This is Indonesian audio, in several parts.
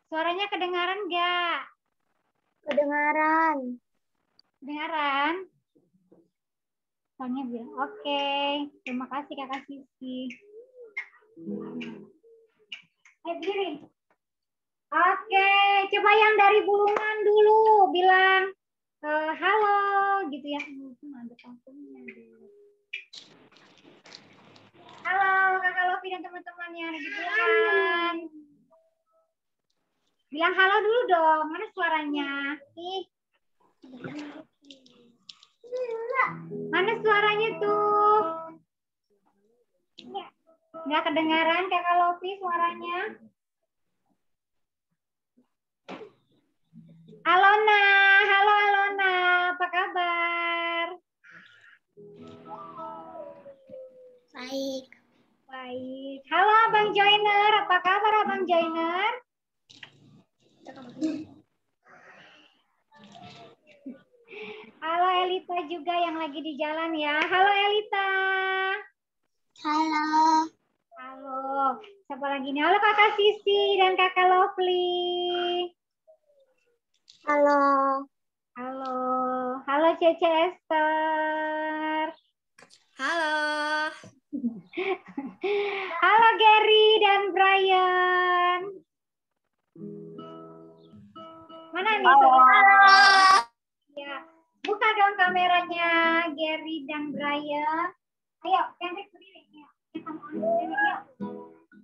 Suaranya kedengaran nggak? Kedengaran. Kedengaran? Soalnya bilang, oke. Terima kasih Kakak Sisi. Berdiri. Oke, coba yang dari Bulungan dulu bilang halo gitu ya. Halo Kakak Lofi dan teman-temannya di Bulungan. Bilang halo dulu dong. Mana suaranya? Ih. Mana suaranya tuh? Nggak kedengaran Kakak Lofi suaranya? Alona, halo Alona, apa kabar? Baik. Baik. Halo Abang Joiner, apa kabar Abang Joiner? Halo Elita juga yang lagi di jalan ya. Halo Elita. Halo. Halo. Siapa lagi nih? Halo Kakak Sisi dan Kakak Lovely. Halo. Halo. Halo Cece Esther. Halo. Halo Gary dan Brian. Mana nih? Ya. Buka dong kameranya Gary dan Brian. Ayo, Hendrik berdiri.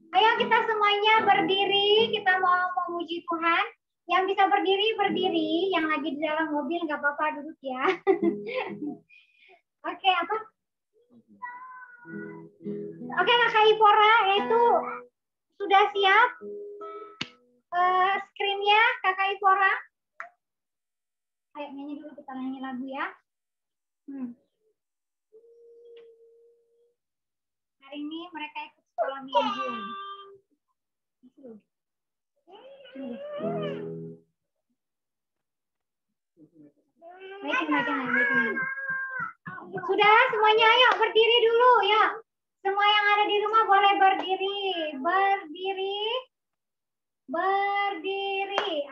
Ayo kita semuanya berdiri. Kita mau memuji Tuhan. Yang bisa berdiri, berdiri. Yang lagi di dalam mobil nggak apa-apa duduk ya. Oke, apa? Oke, Kakak Ipora itu sudah siap? Screen-nya Kakak Ipora. Ayo nyanyi dulu, kita nyanyi lagu ya. Hari ini mereka ikut sekolah minggu. Baikin. Sudah semuanya, ayo berdiri dulu ya. Semua yang ada di rumah boleh berdiri. Berdiri.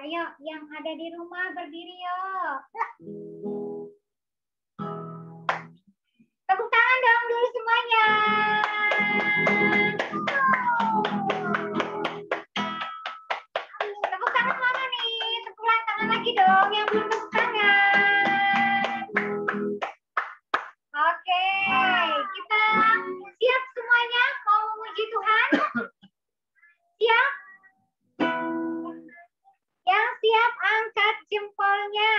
Ayo yang ada di rumah berdiri yuk. Tepuk tangan dong dulu semuanya. Tepuk tangan mana nih? Tepuk tangan lagi dong yang belum tepuk tangan. Oke, kita siap semuanya mau memuji Tuhan? Siap? Yang siap angkat jempolnya.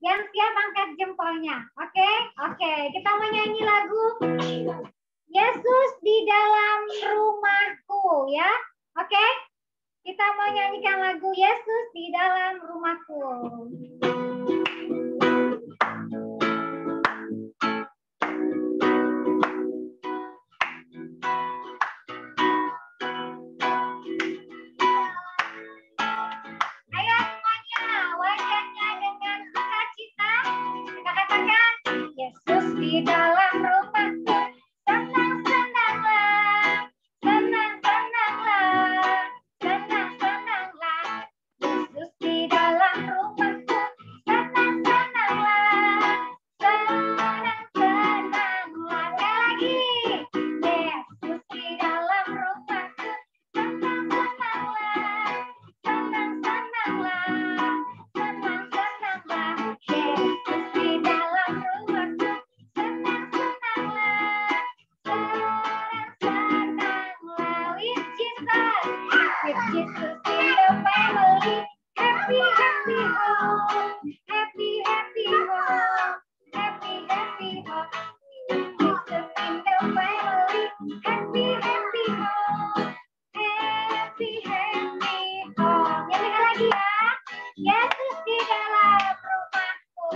Yang siap angkat jempolnya. Oke? Oke, kita mau nyanyi lagu Yesus di dalam rumahku ya. Oke? Kita mau nyanyikan lagu Yesus di dalam rumahku. Ayo semuanya, wajahnya dengan sukacita. Kita katakan, Yesus di dalam rumahku. Senang-senanglah, senang-senanglah, senang-senanglah. Yesus di dalam rumahku. Senang-senanglah, senang-senanglah. Sekali lagi, Yesus di dalam rumahku. Senang-senanglah, senang-senanglah, senang-senanglah. Yesus di dalam rumahku. Senang-senanglah, senang-senanglah. With Jesus in the family. Happy, happy home. Happy, happy home. Happy, happy home. Jesus in the family. Happy, happy home. Happy, happy home. Nyanyikan lagi ya. Yesus di dalam rumahku.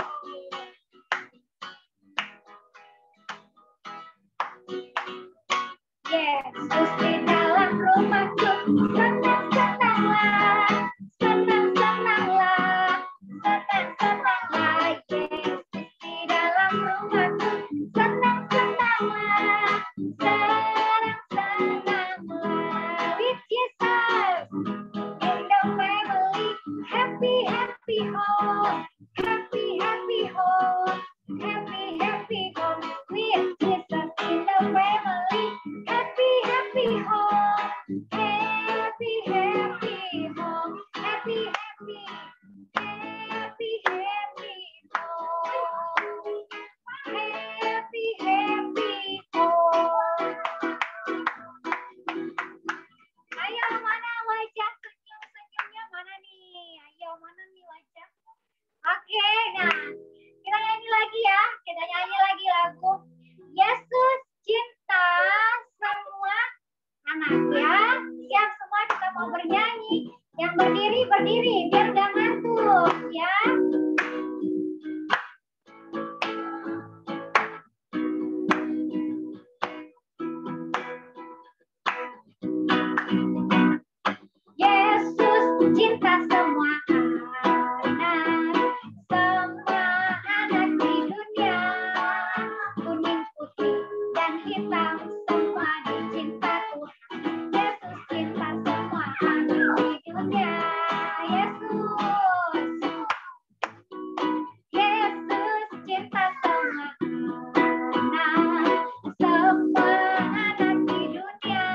Yesus di dalam rumahku. Senang-senanglah, senang-senanglah, senang-senanglah. Yesus di dalam rumahku. Senang-senanglah, senang-senanglah. With Jesus ya. Siap semua kita mau bernyanyi. Yang berdiri, berdiri biar gak ngantuk ya. Yesus cinta semua anak di dunia, kuning, putih, dan hitam, semua dicinta Tuhan. Yesus cinta semua anak di dunia. Yesus cinta semua anak di dunia,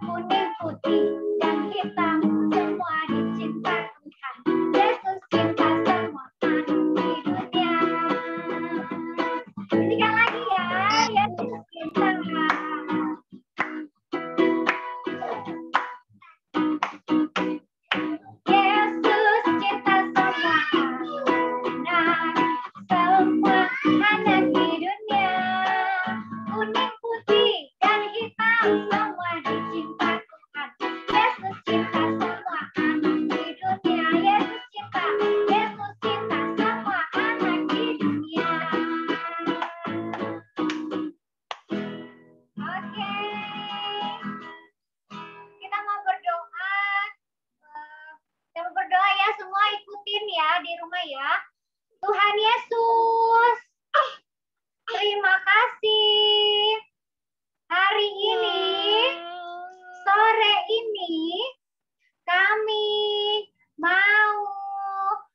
kuning, putih, dan hitam, semua dicinta Tuhan. Yesus cinta semua anak di dunia. Ketiga lagi ya, Yesus cinta. Yesus cinta semua anak di dunia, kuning, putih, dan hitam, semua dicinta Tuhan. Yesus cinta semua anak di dunia. Yesus cinta semua anak di dunia. Oke, kita mau berdoa. Kita mau berdoa ya, semua ikutin ya di rumah ya. Tuhan Yesus, terima kasih hari ini, sore ini, kami mau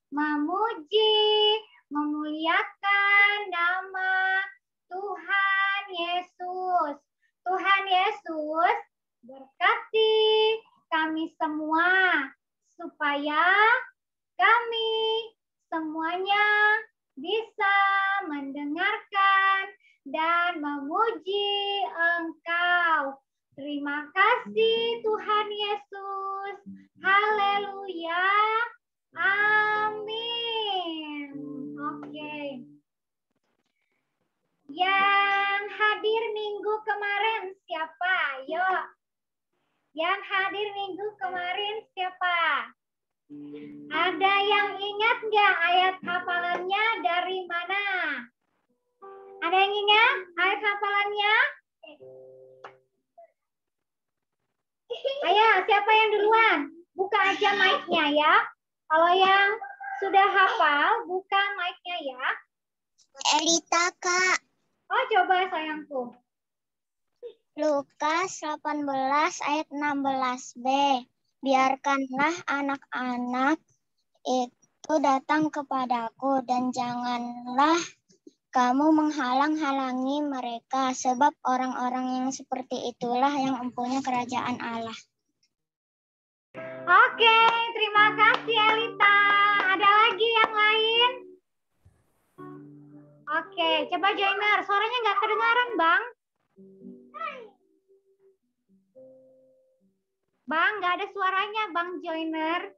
memuji, memuliakan nama Tuhan Yesus. Tuhan Yesus, berkati kami semua supaya kami semuanya bisa mendengarkan dan memuji Engkau. Terima kasih Tuhan Yesus. Haleluya. Amin. Oke. Yang hadir minggu kemarin siapa? Yuk. Yang hadir minggu kemarin siapa? Ada yang ingat nggak ayat hafalannya dari mana? Ada yang ingat ayat hafalannya? Ayo, siapa yang duluan? Buka aja mic-nya ya. Kalau yang sudah hafal, buka mic-nya ya. Elita, Kak. Oh, coba sayangku. Lukas 18 ayat 16b. Biarkanlah anak-anak itu datang kepadaku dan janganlah kamu menghalang-halangi mereka, sebab orang-orang yang seperti itulah yang mempunyai kerajaan Allah. Oke, terima kasih Elita. Ada lagi yang lain? Oke, coba Joiner. Suaranya nggak kedengaran, Bang. Bang, nggak ada suaranya, Bang Joiner.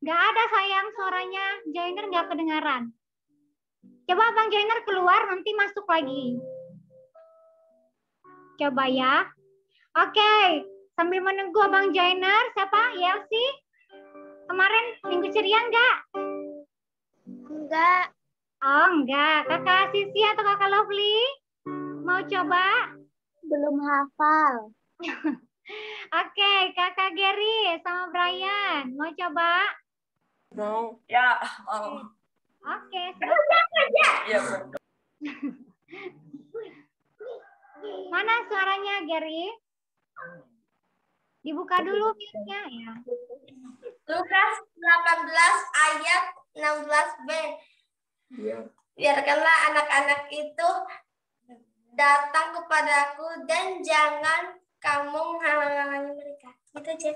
Nggak ada sayang suaranya. Joiner nggak kedengaran. Coba Bang Joiner keluar, nanti masuk lagi. Coba ya. Oke, sambil menunggu Bang Joiner, siapa? Yelsi? Kemarin minggu ceria nggak? Enggak. Oh, enggak. Kakak Sisi atau Kakak Lovely? Mau coba? Belum hafal. Oke, Kakak Gary sama Brian. Mau coba? Mau. Ya, mau. Oke, silakan. Ya, Mana suaranya, Gary? Dibuka dulu mute-nya ya. Lukas 18 ayat 16b. ya. Biarkanlah anak-anak itu datang kepadaku dan jangan kamu menghalang-halangi mereka. Gitu aja.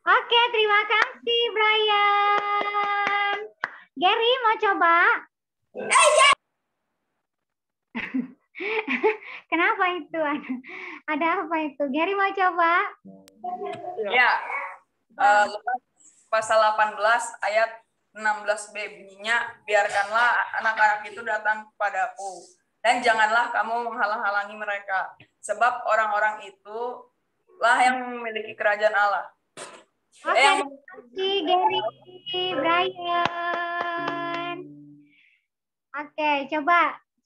Oke, terima kasih Brian. Gary mau coba? Kenapa itu? Ada apa itu? Gary mau coba? Ya. Lukas pasal 18 ayat 16b bunyinya, biarkanlah anak-anak itu datang kepadaku Dan janganlah kamu menghalang-halangi mereka, sebab orang-orang itulah yang memiliki kerajaan Allah. Oke, terima kasih Gary, Brian. Oke,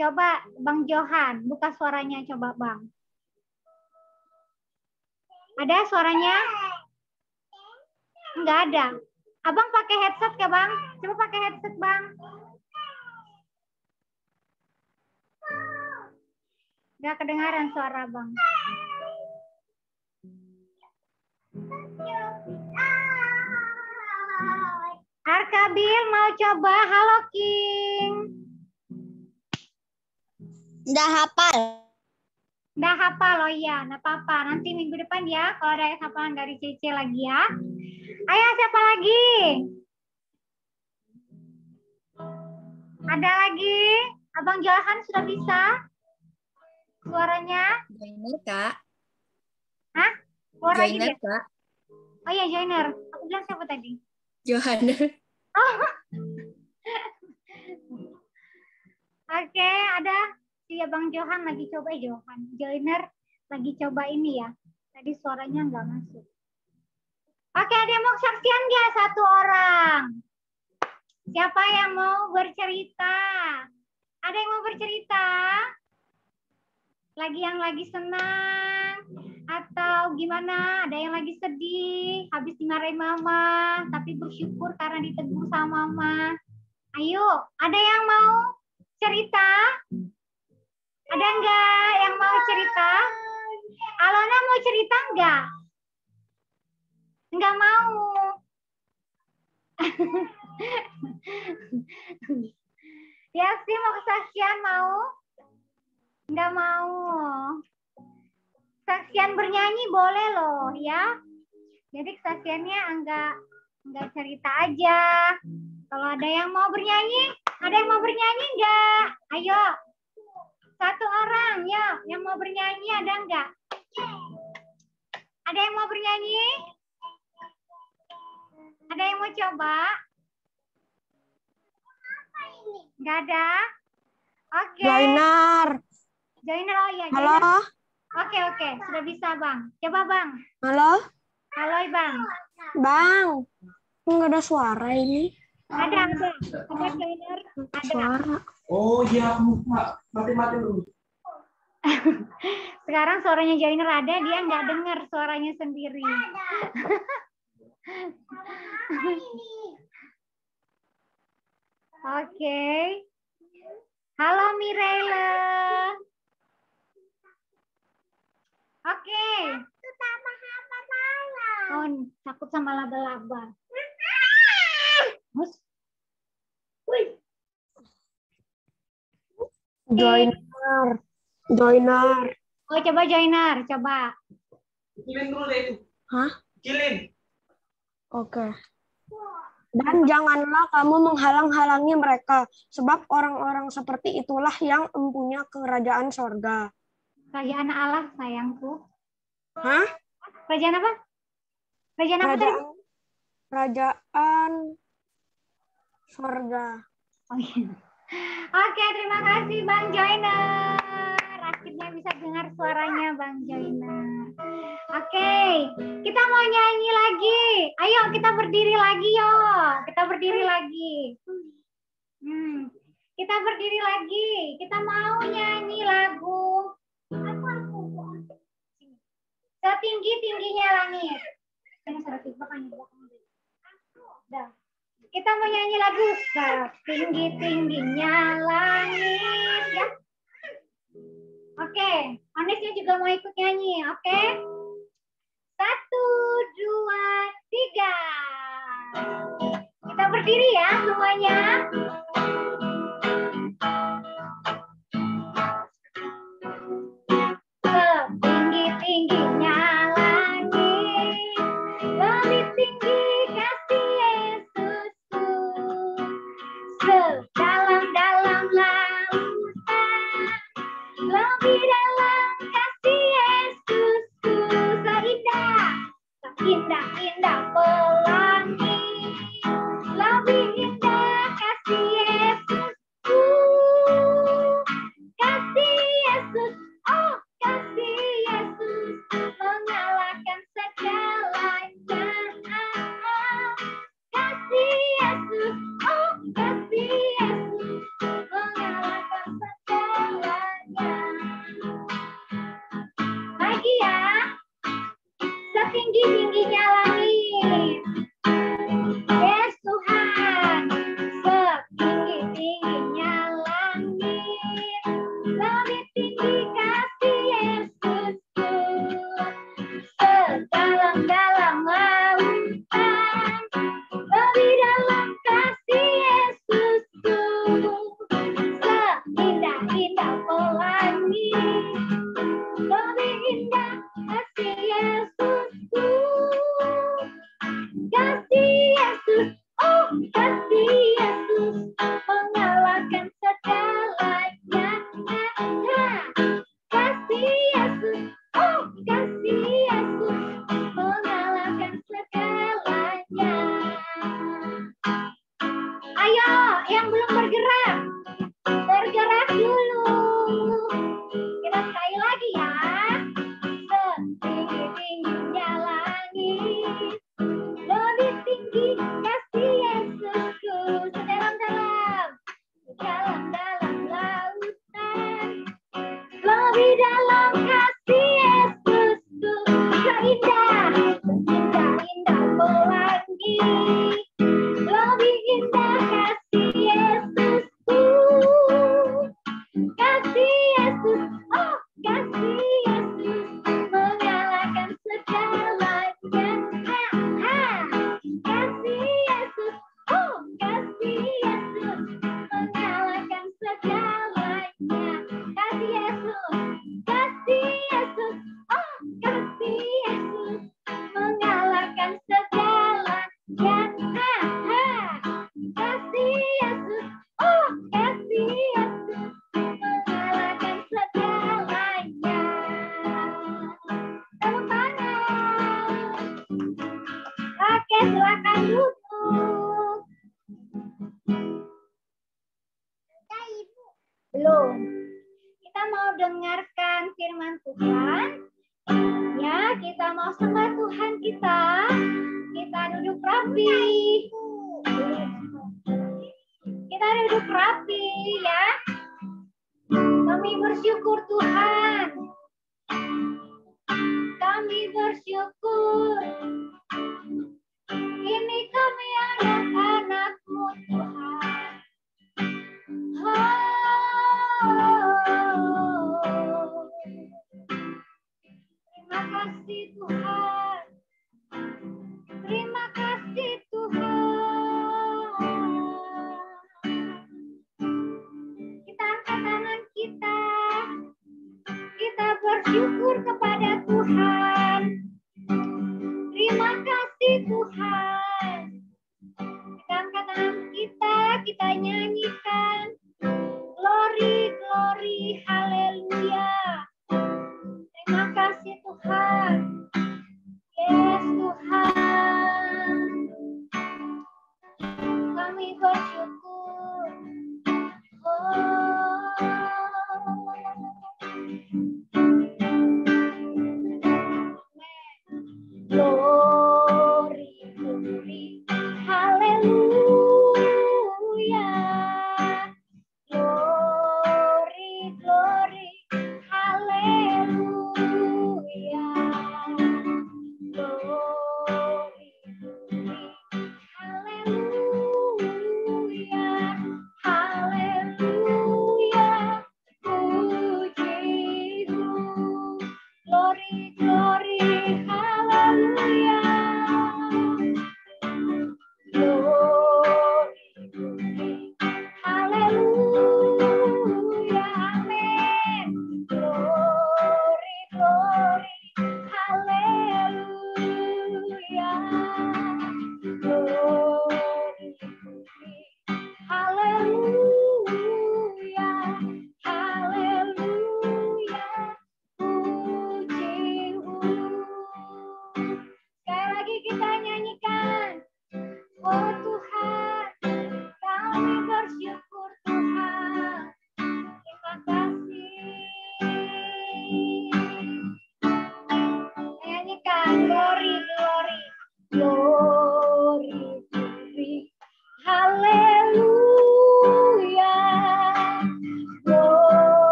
coba Bang Johan, buka suaranya coba Bang. Ada suaranya? Enggak ada. Abang pakai headset ya Bang? Coba pakai headset Bang. Enggak kedengaran suara Bang. Arkabil mau coba. Halo King. Udah hafal. Udah hafal, oh iya, nggak apa-apa. Nanti minggu depan ya, kalau ada hafalan dari Cece lagi ya. Ayo, siapa lagi? Ada lagi? Abang Johan sudah bisa? Suaranya? Joiner, Kak. Hah? Suara lagi Joiner, dia? Kak. Oh iya, Joiner. Aku bilang siapa tadi? Johanner. Oh. Oke, ada si Abang Johan lagi coba Joiner lagi coba ini ya. Tadi suaranya nggak masuk. Oke, ada yang mau saksian nggak satu orang? Siapa yang mau bercerita? Ada yang mau bercerita? Lagi senang atau gimana? Ada yang lagi sedih, habis dimarahin mama, tapi bersyukur karena ditegur sama mama. Ayo, ada yang mau cerita? Ada enggak yang mau cerita? Alona mau cerita enggak? Enggak mau. Ya sih mau kesaksian mau? Enggak mau. Kesaksian bernyanyi boleh loh ya. Jadi kesaksiannya enggak cerita aja. Kalau ada yang mau bernyanyi, ada yang mau bernyanyi enggak? Ayo. Satu orang ya, yang mau bernyanyi ada enggak? Ada yang mau bernyanyi? Ada yang mau coba? Enggak ada? Oke. Joiner. Joiner, oh iya. Halo. Joiner. Oke. Sudah bisa, Bang. Coba, Bang. Halo. Halo, Bang. Bang. Enggak ada suara ini. Ada, Joiner. Ada. Suara. Oh iya, mati dulu. Sekarang suaranya Joiner ada, dia nggak dengar suaranya sendiri. Oke. Halo Mirella. Oke. Oh, takut sama laba-laba. Joiner. Oh, coba Joiner, coba. Kilin dulu deh itu. Hah? Kilin. Oke. Dan janganlah kamu menghalang-halangi mereka, sebab orang-orang seperti itulah yang mempunyai kerajaan sorga. Kerajaan Allah, sayangku. Hah? Kerajaan apa? Kerajaan apa tadi? Kerajaan sorga. Oh, iya. Oke, terima kasih Bang Joiner. Akhirnya bisa dengar suaranya Bang Joiner. Oke, kita mau nyanyi lagi. Ayo kita berdiri lagi yuk. Kita berdiri lagi. Kita berdiri lagi. Kita mau nyanyi lagu. Setinggi-tingginya langit. Kita mau nyanyi lagu setinggi-tingginya langit ya. Oke, Anisnya juga mau ikut nyanyi, oke? 1, 2, 3. Kita berdiri ya semuanya. Setinggi-tingginya langit, lebih tinggi kasih Yesusku, sedalam-dalam lautan, lebih dalam kasih Yesusku, seindah-indah pelangi, lebih indah kasih setinggi-tingginya langit. Yes Tuhan, setinggi-tingginya langit, lebih tinggi kasih Yesusku, sedalam-dalam lautan, lebih dalam kasih Yesusku, seindah-indah pelangi, lebih indah kasih Yesusku, kasih Yesus, oh kasih Yesus, mengalahkan segalanya. Kasih Yesus, oh kasih Yesus, mengalahkan segalanya. Ayo, yang belum bergerak, bergerak dulu. Kita sekali lagi ya. Setinggi-tingginya langit, lebih tinggi kasih Yesusku, sedalam-dalam, dalam-dalam lautan, lebih dalam kasih Yesusku, seindah, indah-indah pelangi, lebih indah kasih Yesusku, kasih Yesus, oh kasih Yesus, mengalahkan segalanya. Kasih Yesus, oh kasih Yesus, mengalahkan segalanya. Kasih Yesus, oh kasih Yesus, mengalahkan segalanya. Kasih Yesus, oh kasih Yesus, mengalahkan segalanya. Tepuk tangan. Oke, silakan duduk. Belum. Kita mau dengarkan firman Tuhan. Ya, kita mau sembah Tuhan kita. Kita duduk rapi. Kita duduk rapi ya. Kami bersyukur Tuhan. Kami bersyukur. Ini kami anak-anak-Mu Tuhan. Terima kasih Tuhan. Terima kasih Tuhan. Kita angkat tangan kita. Kita bersyukur kepada Tuhan. Terima kasih Tuhan. Kita angkat tangan kita nyanyikan. Glory, glory, haleluya. Terima kasih Tuhan. Yes Tuhan. Kami bersyukur.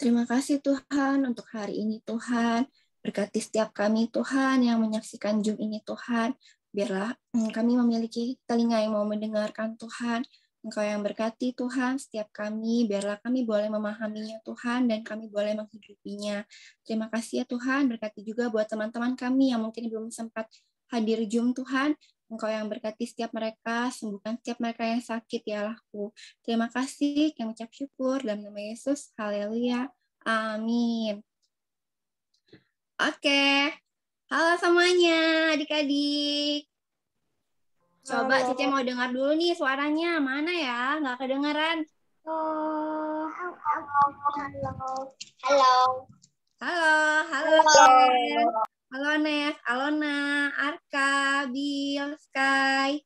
Terima kasih Tuhan untuk hari ini Tuhan. Berkati setiap kami Tuhan yang menyaksikan Zoom ini Tuhan. Biarlah kami memiliki telinga yang mau mendengarkan Tuhan. Engkau yang berkati Tuhan setiap kami, biarlah kami boleh memahaminya Tuhan dan kami boleh menghidupinya. Terima kasih ya Tuhan, berkati juga buat teman-teman kami yang mungkin belum sempat hadir Zoom Tuhan. Engkau yang berkati setiap mereka, sembuhkan setiap mereka yang sakit ya Allahku. Terima kasih, kami ucap syukur dalam nama Yesus. Haleluya. Amin. Oke. Halo semuanya, adik-adik. Coba Cece mau dengar dulu nih suaranya. Mana ya? Nggak kedengeran. Halo. Halo Ken. Halo Nes, Alona, Arka, Bill, Sky,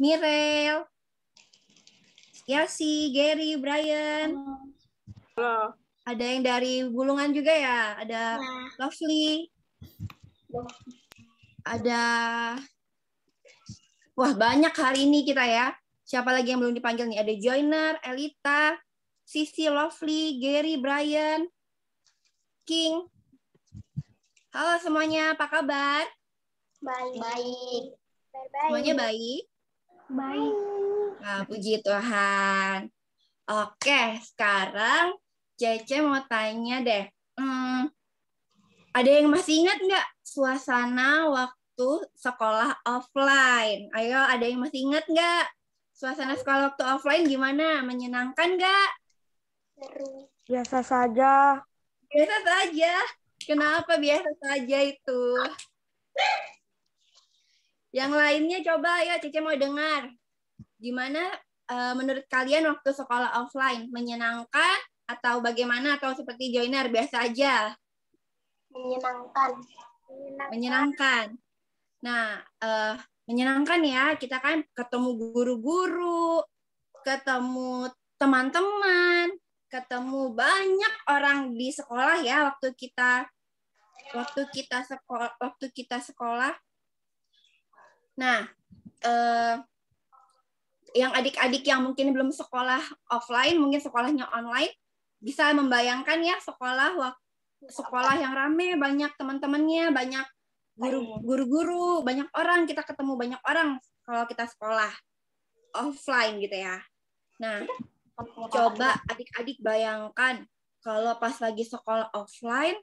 Mirel, Yasi, Gary, Brian. Halo. Ada yang dari Bulungan juga ya? Ada Lovely. Ada... Wah, banyak hari ini kita ya. Siapa lagi yang belum dipanggil nih? Ada Joiner, Elita, Sisi, Lovely, Gary, Brian, King. Halo semuanya, apa kabar? Baik. Semuanya baik? Baik. Nah, puji Tuhan. Oke, sekarang Cece mau tanya deh. Ada yang masih ingat nggak suasana waktu sekolah offline? Ayo, ada yang masih ingat nggak? Suasana sekolah waktu offline gimana? Menyenangkan nggak? Biasa saja. Biasa saja. Kenapa biasa saja itu? Yang lainnya coba ya, Cece mau dengar. Gimana menurut kalian waktu sekolah offline? Menyenangkan atau bagaimana? Atau seperti Joiner, biasa aja? Menyenangkan. Nah, menyenangkan ya. Kita kan ketemu guru-guru, ketemu teman-teman, ketemu banyak orang di sekolah ya waktu kita sekolah. Nah, yang adik-adik yang mungkin belum sekolah offline, mungkin sekolahnya online, bisa membayangkan ya sekolah yang rame, banyak teman-temannya, banyak guru-guru, banyak orang, kita ketemu banyak orang kalau kita sekolah offline gitu ya. Nah, coba adik-adik bayangkan kalau pas lagi sekolah offline,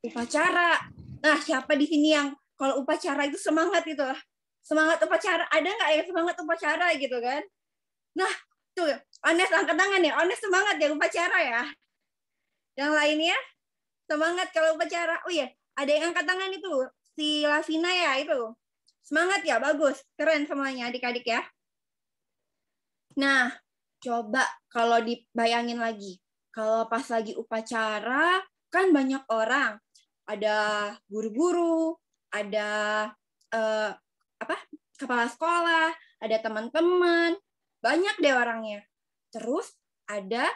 upacara. Nah, siapa di sini yang kalau upacara itu semangat itu? Semangat upacara, ada nggak yang semangat upacara gitu kan? Nah, tuh, Ones angkat tangan ya, Ones semangat ya upacara ya. Yang lainnya, semangat kalau upacara. Oh iya, ada yang angkat tangan itu, si Lavina ya itu. Semangat ya, bagus, keren semuanya adik-adik ya. Nah, coba kalau dibayangin lagi, kalau pas lagi upacara, kan banyak orang. Ada guru-guru, ada kepala sekolah, ada teman-teman, banyak deh orangnya. Terus ada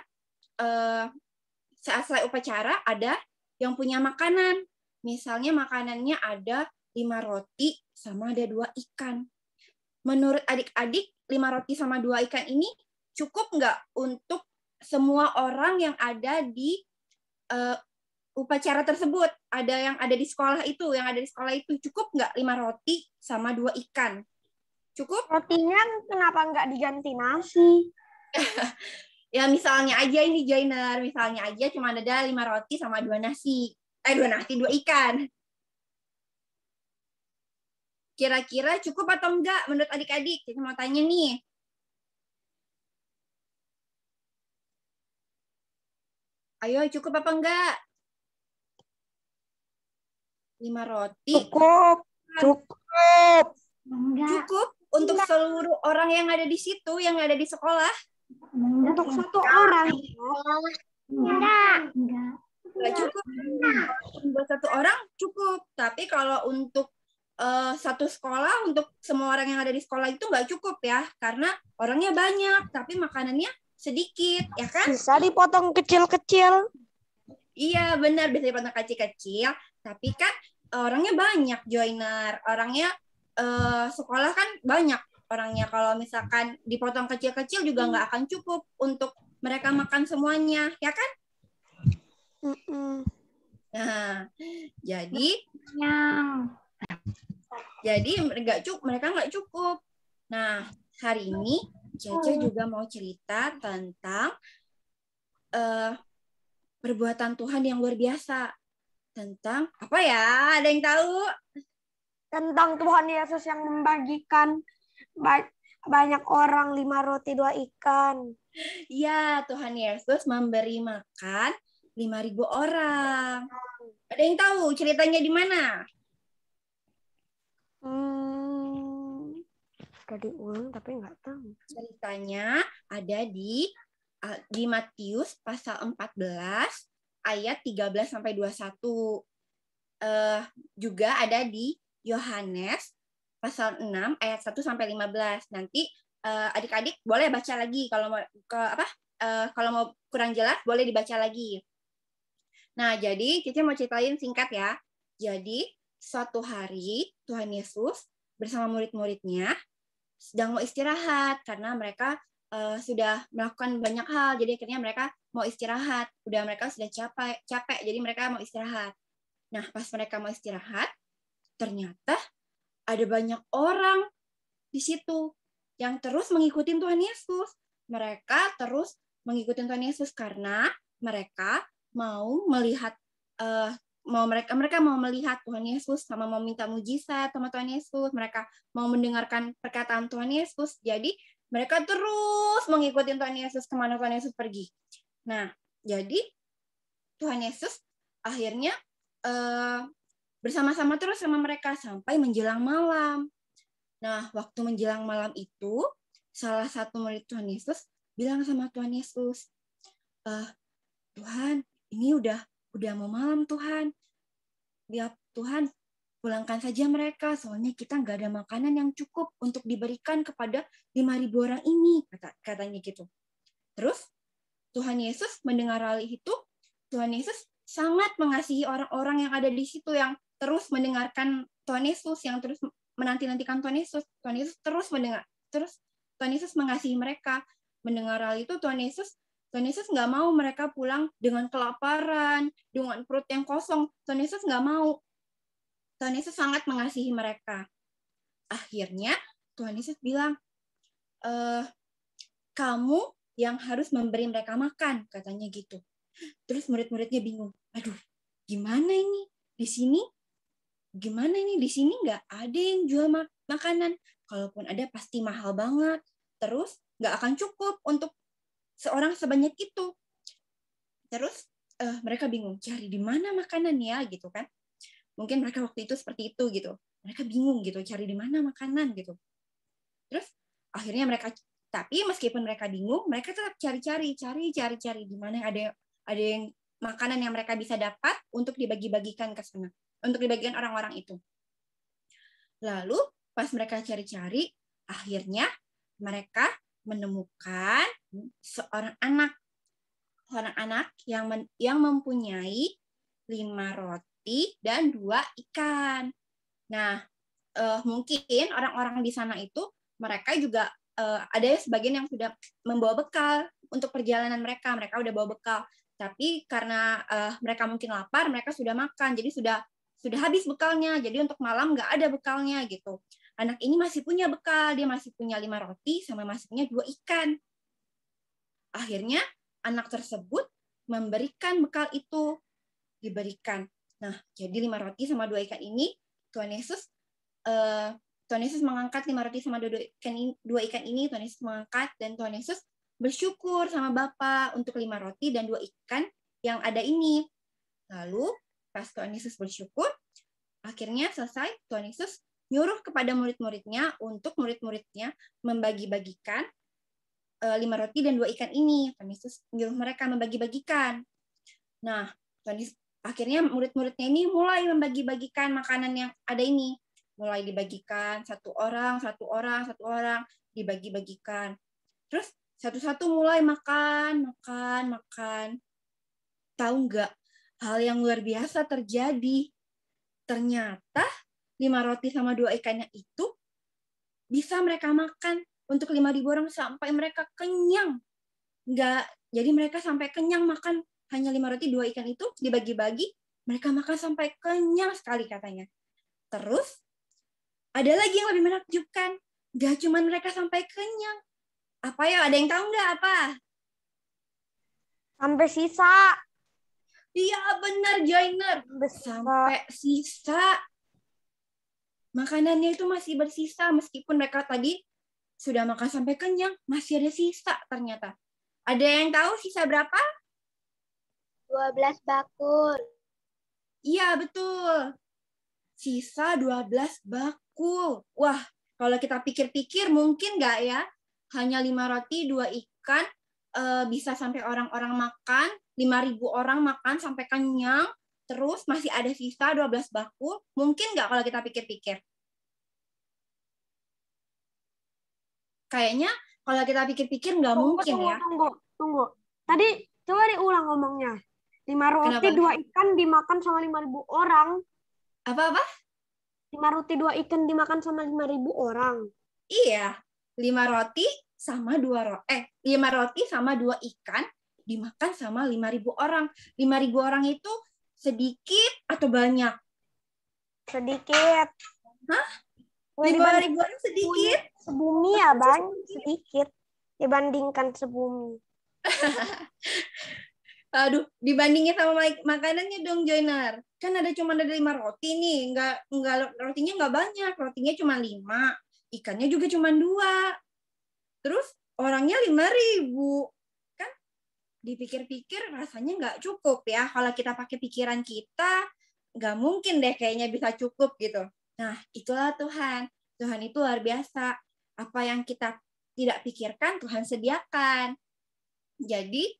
saat selesai upacara ada yang punya makanan. Misalnya makanannya ada 5 roti sama ada 2 ikan. Menurut adik-adik, 5 roti sama 2 ikan ini cukup nggak untuk semua orang yang ada di upacara tersebut? Ada yang ada di sekolah itu cukup nggak 5 roti sama 2 ikan? Cukup? Rotinya kenapa nggak diganti nasi? Ya misalnya aja ini Joiner, misalnya aja cuma ada 5 roti sama 2 nasi. 2 ikan. Kira-kira cukup atau enggak menurut adik-adik? Kita mau tanya nih. Ayo, cukup apa enggak? 5 roti. Cukup. Cukup untuk seluruh orang yang ada di situ, yang ada di sekolah. Untuk satu orang. Enggak. Enggak cukup. Buat satu orang cukup. Tapi kalau untuk satu sekolah, untuk semua orang yang ada di sekolah itu nggak cukup ya. Karena orangnya banyak, tapi makanannya sedikit, ya kan? Bisa dipotong kecil-kecil. Iya, benar. Bisa dipotong kecil-kecil. Tapi kan orangnya banyak, Joiner. Orangnya sekolah kan banyak orangnya. Kalau misalkan dipotong kecil-kecil juga nggak akan cukup untuk mereka makan semuanya, ya kan? Nah, jadi Yang mereka nggak cukup. Nah, hari ini Cece juga mau cerita tentang perbuatan Tuhan yang luar biasa. Tentang apa ya? Ada yang tahu? Tentang Tuhan Yesus yang membagikan banyak orang 5 roti 2 ikan. Ya, Tuhan Yesus memberi makan 5.000 orang. Ada yang tahu ceritanya di mana? Tadi ulang tapi nggak tahu. Ceritanya ada di Matius pasal 14 ayat 13 sampai 21. Juga ada di Yohanes pasal 6 ayat 1 sampai 15. Nanti adik-adik boleh baca lagi kalau mau kalau mau kurang jelas boleh dibaca lagi. Nah, jadi Cici mau ceritain singkat ya. Jadi suatu hari Tuhan Yesus bersama murid-muridnya sedang mau istirahat karena mereka sudah melakukan banyak hal. Jadi akhirnya mereka mau istirahat. Mereka sudah capek. Jadi mereka mau istirahat. Nah, pas mereka mau istirahat, ternyata ada banyak orang di situ yang terus mengikuti Tuhan Yesus. Mereka terus mengikuti Tuhan Yesus karena mereka mau melihat mereka mau melihat Tuhan Yesus sama mau minta mujizat sama Tuhan Yesus. Mereka mau mendengarkan perkataan Tuhan Yesus. Jadi mereka terus mengikuti Tuhan Yesus kemana Tuhan Yesus pergi. Nah, jadi Tuhan Yesus akhirnya bersama-sama terus sama mereka sampai menjelang malam. Nah, waktu menjelang malam itu, salah satu murid Tuhan Yesus bilang sama Tuhan Yesus, Tuhan, ini udah mau malam Tuhan. Ya Tuhan, pulangkan saja mereka, soalnya kita nggak ada makanan yang cukup untuk diberikan kepada 5.000 orang ini, katanya gitu. Terus Tuhan Yesus mendengar hal itu, Tuhan Yesus sangat mengasihi orang-orang yang ada di situ yang terus mendengarkan Tuhan Yesus, yang terus menanti-nantikan Tuhan Yesus. Tuhan Yesus terus mendengar, terus Tuhan Yesus mengasihi mereka. Mendengar hal itu Tuhan Yesus nggak mau mereka pulang dengan kelaparan, dengan perut yang kosong. Tuhan Yesus nggak mau. Tuhan Yesus sangat mengasihi mereka. Akhirnya Tuhan Yesus bilang, kamu yang harus memberi mereka makan, katanya gitu. Terus murid-muridnya bingung. Aduh, gimana ini? Di sini nggak ada yang jual makanan. Kalaupun ada pasti mahal banget. Terus nggak akan cukup untuk seorang sebanyak itu. Terus mereka bingung cari di mana makanan ya gitu kan. Mungkin mereka waktu itu seperti itu gitu. Mereka bingung gitu cari di mana makanan gitu. Terus akhirnya tapi meskipun mereka bingung, mereka tetap cari di mana ada yang makanan yang mereka bisa dapat untuk dibagi-bagikan ke sana, untuk dibagikan orang-orang itu. Lalu pas mereka cari-cari, akhirnya mereka menemukan seorang anak yang mempunyai 5 roti dan 2 ikan. Nah, mungkin orang-orang di sana itu mereka juga ada sebagian yang sudah membawa bekal untuk perjalanan mereka. Mereka udah bawa bekal. Tapi karena mereka mungkin lapar, mereka sudah makan. Jadi sudah habis bekalnya. Jadi untuk malam nggak ada bekalnya gitu. Anak ini masih punya bekal. Dia masih punya 5 roti sama masih punya 2 ikan. Akhirnya anak tersebut memberikan bekal itu. Diberikan. Nah, jadi 5 roti sama 2 ikan ini Tuhan Yesus mengangkat 5 roti sama 2 ikan ini, Tuhan Yesus mengangkat dan Tuhan Yesus bersyukur sama Bapa untuk 5 roti dan 2 ikan yang ada ini. Lalu pas Tuhan Yesus bersyukur, akhirnya selesai, Tuhan Yesus nyuruh kepada murid-muridnya untuk murid-muridnya membagi-bagikan 5 roti dan 2 ikan ini. Tuhan Yesus nyuruh mereka membagi-bagikan. Nah, akhirnya murid-muridnya ini mulai membagi-bagikan makanan yang ada ini. Mulai dibagikan satu orang dibagi-bagikan. Terus satu-satu mulai makan. Tahu nggak hal yang luar biasa terjadi? Ternyata 5 roti sama 2 ikannya itu bisa mereka makan untuk 5.000 orang sampai mereka kenyang. Jadi mereka sampai kenyang makan hanya 5 roti 2 ikan itu dibagi-bagi, mereka makan sampai kenyang sekali katanya. Terus ada lagi yang lebih menakjubkan. Gak cuma mereka sampai kenyang. Apa ya? Ada yang tahu nggak apa? Sampai sisa. Iya benar Joiner. Sampai sisa. Makanannya itu masih bersisa meskipun mereka tadi sudah makan sampai kenyang, masih ada sisa ternyata. Ada yang tahu sisa berapa? 12 bakul. Iya betul. Sisa 12 bakul. Wah, kalau kita pikir-pikir mungkin nggak ya? Hanya 5 roti, 2 ikan, bisa sampai orang-orang makan, 5.000 orang makan sampai kenyang, terus masih ada sisa 12 bakul. Mungkin nggak kalau kita pikir-pikir? Kayaknya kalau kita pikir-pikir nggak mungkin ya. Tunggu. Tadi coba diulang ngomongnya. 5 roti, Kenapa? 2 ikan dimakan sama 5.000 orang. Apa-apa? 5 roti, 2 ikan dimakan sama 5.000 orang. Iya, 5 roti sama 5 roti sama 2 ikan dimakan sama 5.000 orang. 5.000 orang itu sedikit atau banyak? Sedikit. Hah? 5.000 orang sedikit? Sebumi ya, Bang. Sedikit. Dibandingkan sebumi. Aduh, dibandingin sama makanannya dong, Joiner. Kan cuma ada 5 roti nih. Rotinya nggak banyak. Rotinya cuma 5. Ikannya juga cuma 2. Terus orangnya 5.000. Kan dipikir-pikir rasanya nggak cukup ya. Kalau kita pakai pikiran kita, nggak mungkin deh kayaknya bisa cukup gitu. Nah, itulah Tuhan. Tuhan itu luar biasa. Apa yang kita tidak pikirkan, Tuhan sediakan. Jadi,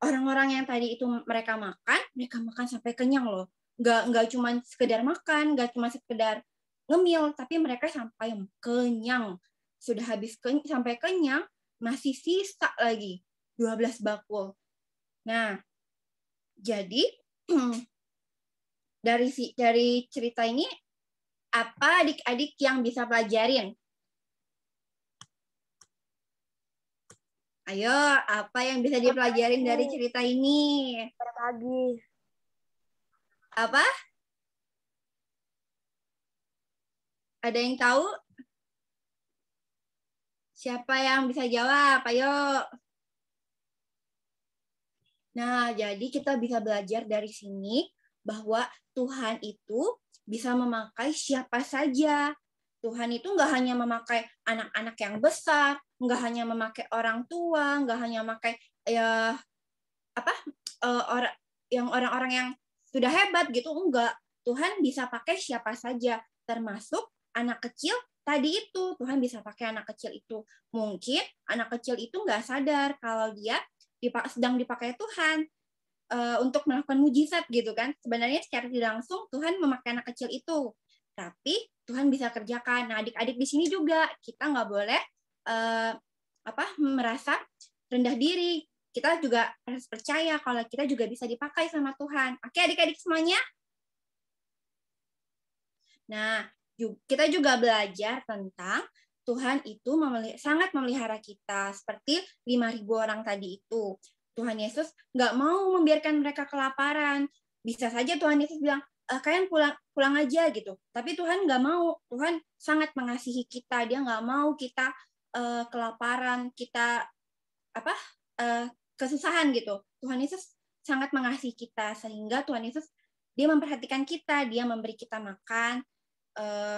orang-orang yang tadi itu mereka makan sampai kenyang loh. Nggak cuma sekedar makan, nggak cuma sekedar ngemil, tapi mereka sampai kenyang. Sudah habis sampai kenyang, masih sisa lagi 12 bakul. Nah, jadi dari cerita ini, apa adik-adik yang bisa pelajarin? Ayo, apa yang bisa dipelajarin dari cerita ini? Berbagi. Apa? Ada yang tahu? Siapa yang bisa jawab? Ayo. Nah, jadi kita bisa belajar dari sini bahwa Tuhan itu bisa memakai siapa saja. Tuhan itu nggak hanya memakai anak-anak yang besar, nggak hanya memakai orang tua, nggak hanya memakai orang-orang yang sudah hebat gitu, enggak. Tuhan bisa pakai siapa saja, termasuk anak kecil tadi itu. Tuhan bisa pakai anak kecil itu. Mungkin anak kecil itu nggak sadar kalau dia sedang dipakai Tuhan untuk melakukan mujizat gitu kan. Sebenarnya secara tidak langsung Tuhan memakai anak kecil itu, tapi Tuhan bisa kerjakan. Nah, adik-adik di sini juga kita nggak boleh merasa rendah diri. Kita juga harus percaya kalau kita juga bisa dipakai sama Tuhan. Oke, adik-adik semuanya? Nah, kita juga belajar tentang Tuhan itu sangat memelihara kita. Seperti 5.000 orang tadi itu. Tuhan Yesus nggak mau membiarkan mereka kelaparan. Bisa saja Tuhan Yesus bilang, kalian pulang aja gitu. Tapi Tuhan nggak mau. Tuhan sangat mengasihi kita. Dia nggak mau kita kelaparan, kita kesusahan gitu. Tuhan Yesus sangat mengasihi kita sehingga Tuhan Yesus dia memperhatikan kita, dia memberi kita makan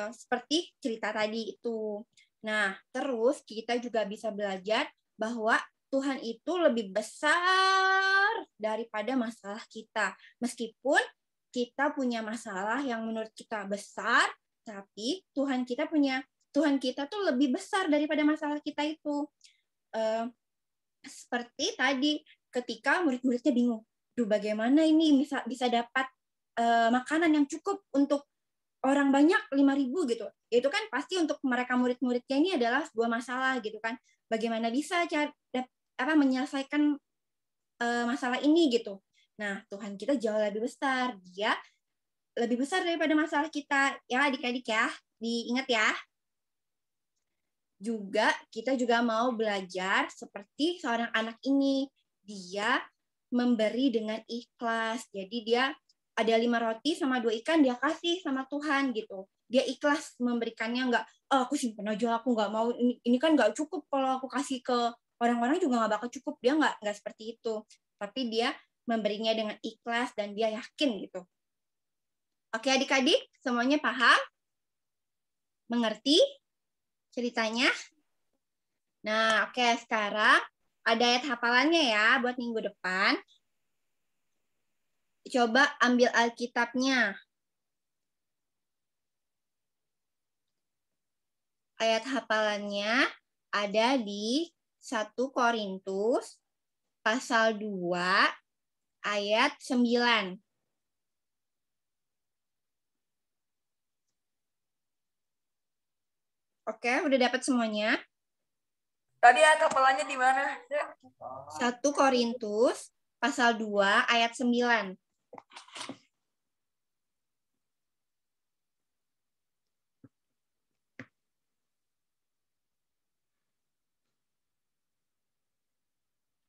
seperti cerita tadi itu. Nah, terus kita juga bisa belajar bahwa Tuhan itu lebih besar daripada masalah kita. Meskipun kita punya masalah yang menurut kita besar, tapi Tuhan kita tuh lebih besar daripada masalah kita itu. Seperti tadi ketika murid-muridnya bingung, bagaimana ini bisa dapat makanan yang cukup untuk orang banyak 5.000 gitu. Itu kan pasti untuk mereka murid-muridnya ini adalah sebuah masalah gitu kan. Bagaimana bisa menyelesaikan masalah ini gitu. Nah, Tuhan kita jauh lebih besar. Dia lebih besar daripada masalah kita. Ya, adik-adik ya. Diingat ya. Kita juga mau belajar seperti seorang anak ini. Dia memberi dengan ikhlas. Jadi dia ada 5 roti sama 2 ikan, dia kasih sama Tuhan gitu. Dia ikhlas memberikannya, nggak, aku simpen aja, aku nggak mau, ini kan nggak cukup kalau aku kasih ke orang-orang juga nggak bakal cukup. Dia nggak seperti itu. Tapi dia memberinya dengan ikhlas dan dia yakin gitu. Oke adik-adik, semuanya paham? Mengerti ceritanya? Nah, oke, sekarang ada ayat hafalannya ya buat minggu depan. Coba ambil Alkitabnya. Ayat hafalannya ada di 1 Korintus pasal 2 ayat 9. Oke, udah dapat semuanya? Tadi ayat hafalannya di mana? 1 Korintus pasal 2 ayat 9.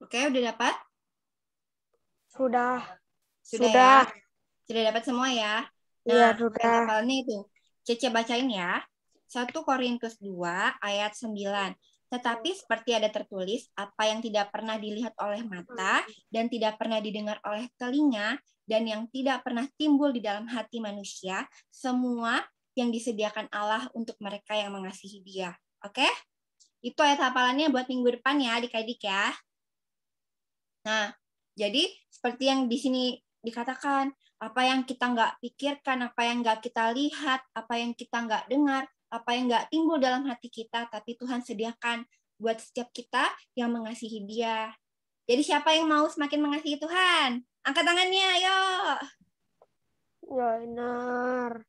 Oke, udah dapat? Sudah. Ya? Sudah dapat semua ya? Iya, Nah, sudah. ayat hafalnya itu. Cece bacain ya. 1 Korintus 2 ayat 9. Tetapi seperti ada tertulis, apa yang tidak pernah dilihat oleh mata dan tidak pernah didengar oleh telinga dan yang tidak pernah timbul di dalam hati manusia, semua yang disediakan Allah untuk mereka yang mengasihi Dia. Oke? Itu ayat hafalannya buat minggu depan ya, adik-adik ya. Nah, jadi seperti yang di sini dikatakan, apa yang kita nggak pikirkan, apa yang nggak kita lihat, apa yang kita nggak dengar, apa yang nggak timbul dalam hati kita, tapi Tuhan sediakan buat setiap kita yang mengasihi Dia. Jadi siapa yang mau semakin mengasihi Tuhan? Angkat tangannya, ayo. Benar.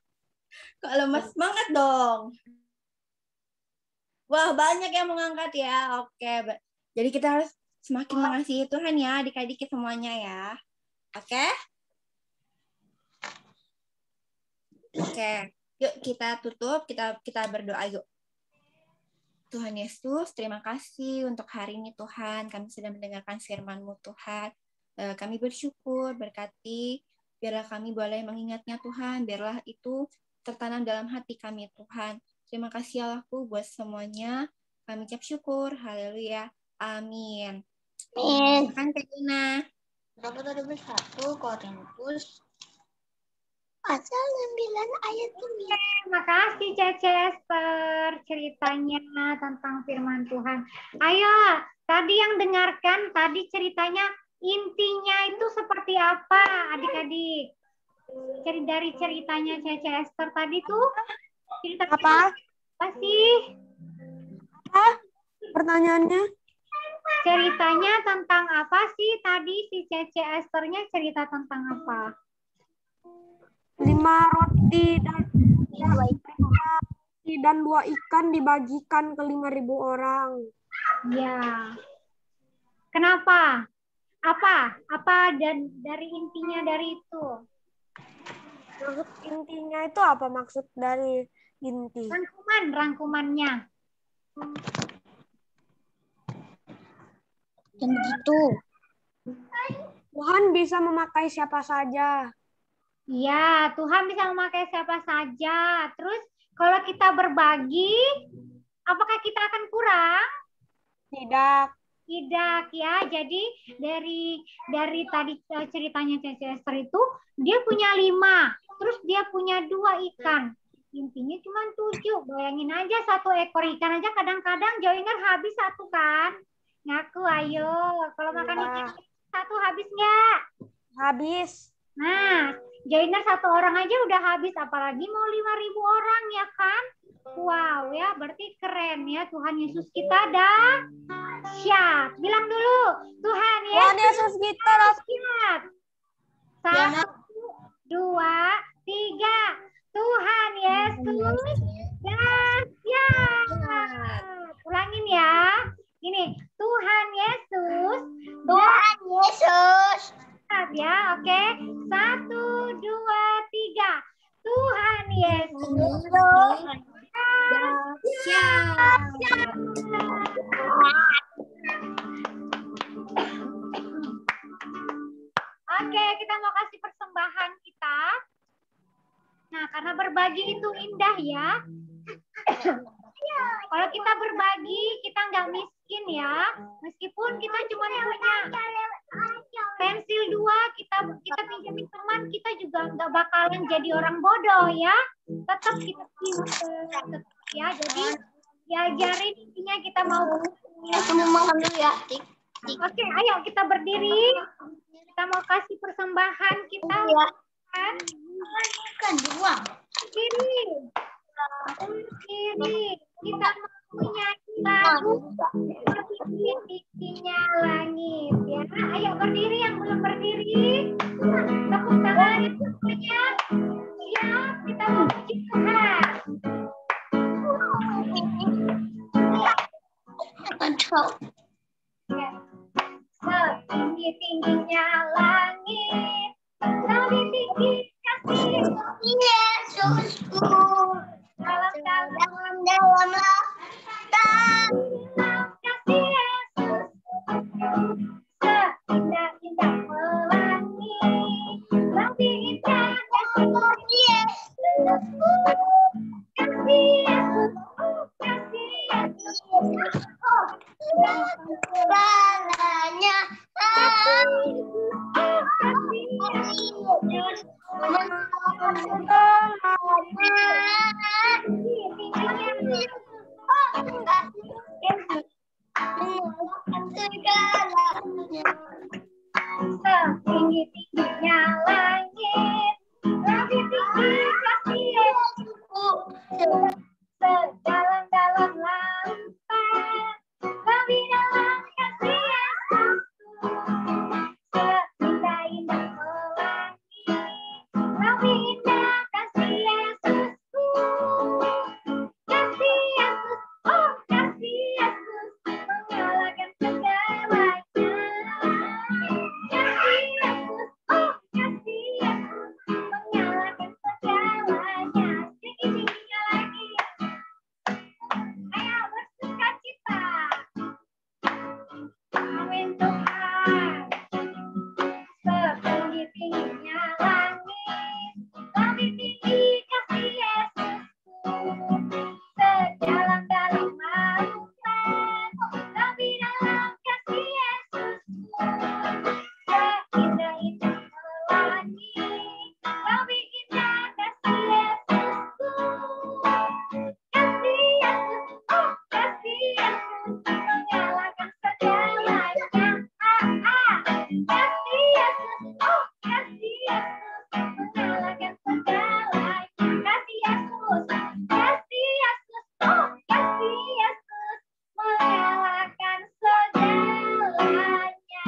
Kok lemas banget dong? Wah, banyak yang mengangkat ya. Oke, jadi kita harus semakin mengasihi Tuhan ya, adik-adik semuanya ya. Oke? Oke. Yuk kita tutup, kita berdoa yuk. Tuhan Yesus, terima kasih untuk hari ini Tuhan. Kami sudah mendengarkan firman-Mu Tuhan. Kami bersyukur, berkati, biarlah kami boleh mengingatnya Tuhan, biarlah itu tertanam dalam hati kami Tuhan. Terima kasih Allahku buat semuanya. Kami ucap syukur, haleluya, amin. Kan Kak Gina. Berapa tadi 1 Korintus pasal 9 ayat 9. Makasih Cece Esther ceritanya tentang firman Tuhan. Ayo, tadi yang dengarkan tadi ceritanya intinya itu seperti apa adik-adik? Dari ceritanya Cece Esther tadi tuh cerita Apa? Apa sih? Apa? Pertanyaannya? Ceritanya tentang apa sih tadi si Cece Esthernya cerita tentang apa? 5 roti dan 2 ikan dibagikan ke 5.000 orang. Ya. Kenapa? Apa dan dari intinya dari itu? Maksud intinya itu apa maksud dari inti? Rangkumannya. Dan begitu. Tuhan bisa memakai siapa saja. Iya, Tuhan bisa memakai siapa saja. Terus kalau kita berbagi, apakah kita akan kurang? Tidak. Tidak ya. Jadi dari tadi ceritanya Cece Esther itu, dia punya 5. Terus dia punya 2 ikan. Intinya cuma 7. Bayangin aja 1 ekor ikan aja kadang-kadang Joiner habis 1 kan. Ngaku ayo. Kalau makan ikan 1 habis nggak? Habis. Nah, Joiner 1 orang aja udah habis. Apalagi mau 5.000 orang ya kan? Wow ya, berarti keren ya. Tuhan Yesus kita dahsyat. Bilang dulu, Tuhan Yesus kita dahsyat. 1, 2, 3. Tuhan Yesus dahsyat. Ulangin ya. Ini Tuhan Yesus. Tuhan Yesus. Ya, oke. 1, 2, 3. Tuhan Yesus dahsyat. berbagi itu indah ya. Kalau kita berbagi, kita nggak miskin ya. Meskipun kita cuma punya pensil 2, kita pinjamin teman, kita juga nggak bakalan jadi orang bodoh ya. Tetap kita pintar ya. Jadi diajarin intinya kita mau. Aku mau makan dulu ya. Oke, ayo kita berdiri. Kita mau kasih persembahan kita. Ya. Kan uang. Berdiri. Berdiri. Kita mau nyanyi lagu Tingginya Langit ya. Ayo berdiri yang belum berdiri. Tepuk tangan semuanya. Siap, kita mau puji Tuhan. Ya. Setinggi-tingginya langit, lebih tinggi kasih Yesusku dalam lautan kasih Yesus, seindah-indah pelangi, lebih indah kasih Yesus, kasih Yesus, kasih Yesus, segalanya Tinggi-tingginya langit, lebih tinggi kasih Yesus, sedalam-dalam lautan, lebih dalam kasih Yesus, seindah-indah pelangi, lebih indah kasih Yesusku, kasih Yesus, oh kasih Yesus, mengalahkan segalanya, kasih Yesus, oh kasih Yesus, mengalahkan segalanya, tinggi-tingginya lagi. Ayo bersuka cita. Amin Tuhan. Setinggi-tingginya langit, lebih tinggi kasih Yesusku, sedalam-dalam lautan, lebih dalam kasih Yesusku, seindah-indah pelangi, lebih indah kasih Yesusku, kasih Yesus, oh kasih Yesus, mengalahkan segalanya. Kasih Yesus, oh kasih Yesus, mengalahkan segalanya. Kasih Yesus, oh kasih Yesus, mengalahkan segalanya.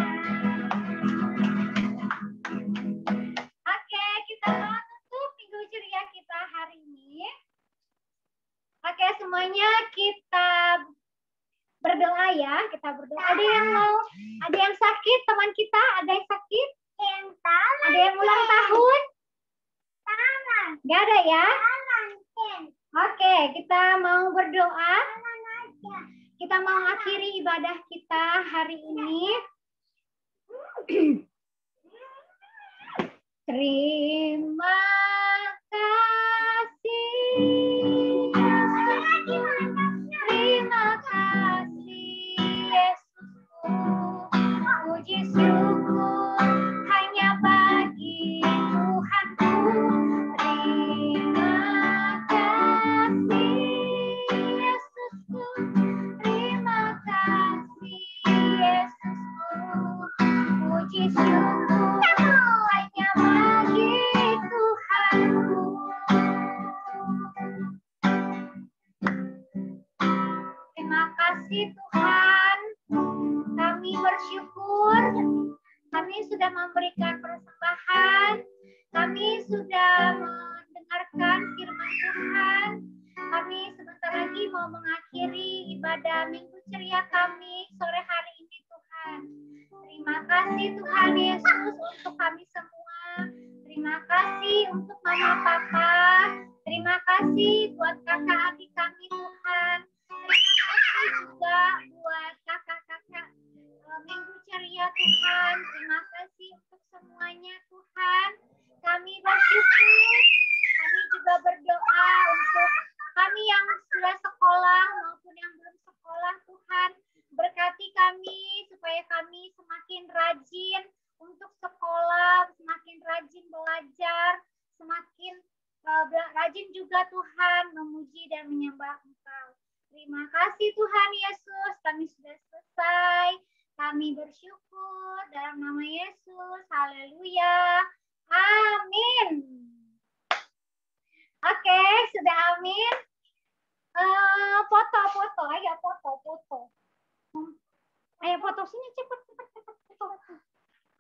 Oke, kita mau tutup minggu ceria kita hari ini. Oke, semuanya kita berdoa ya, kita berdoa. Ada yang sakit teman kita, ada yang sakit, ada yang ulang tahun, nggak ada ya? Oke, kita mau berdoa. Kita mau akhiri ibadah kita hari ini. Terima kasih. Terima kasih Yesusku, puji syukur hanya bagi Tuhanku. Terima kasih Yesusku, terima kasih Yesusku, puji syukur hanya bagi Tuhanku. Terima kasih Tuhan, kami bersyukur, kami sudah memberikan persembahan, kami sudah mendengarkan firman Tuhan, kami sebentar lagi mau mengakhiri ibadah minggu ceria kami sore hari ini Tuhan. Terima kasih Tuhan Yesus untuk kami semua, terima kasih untuk mama papa, terima kasih buat kakak adik kami Tuhan. Terima kasih juga buat kakak-kakak minggu ceria Tuhan. Terima kasih untuk semuanya Tuhan. Kami bersyukur, kami juga berdoa. juga Tuhan memuji dan menyembah Engkau. Terima kasih Tuhan Yesus, kami sudah selesai. Kami bersyukur dalam nama Yesus. Haleluya. Amin. Oke, sudah amin. Foto-foto, ayo foto-foto. Ayo foto sini cepat.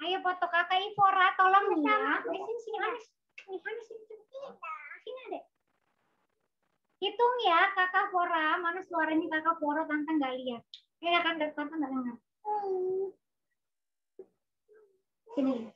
Ayo foto kakak Ivora, tolong ya. Sini Hanis. Sini adek. Hitung ya kakak Vora, mana suaranya kakak Vora, tante nggak lihat. Ya kan tante nggak dengar. Sini.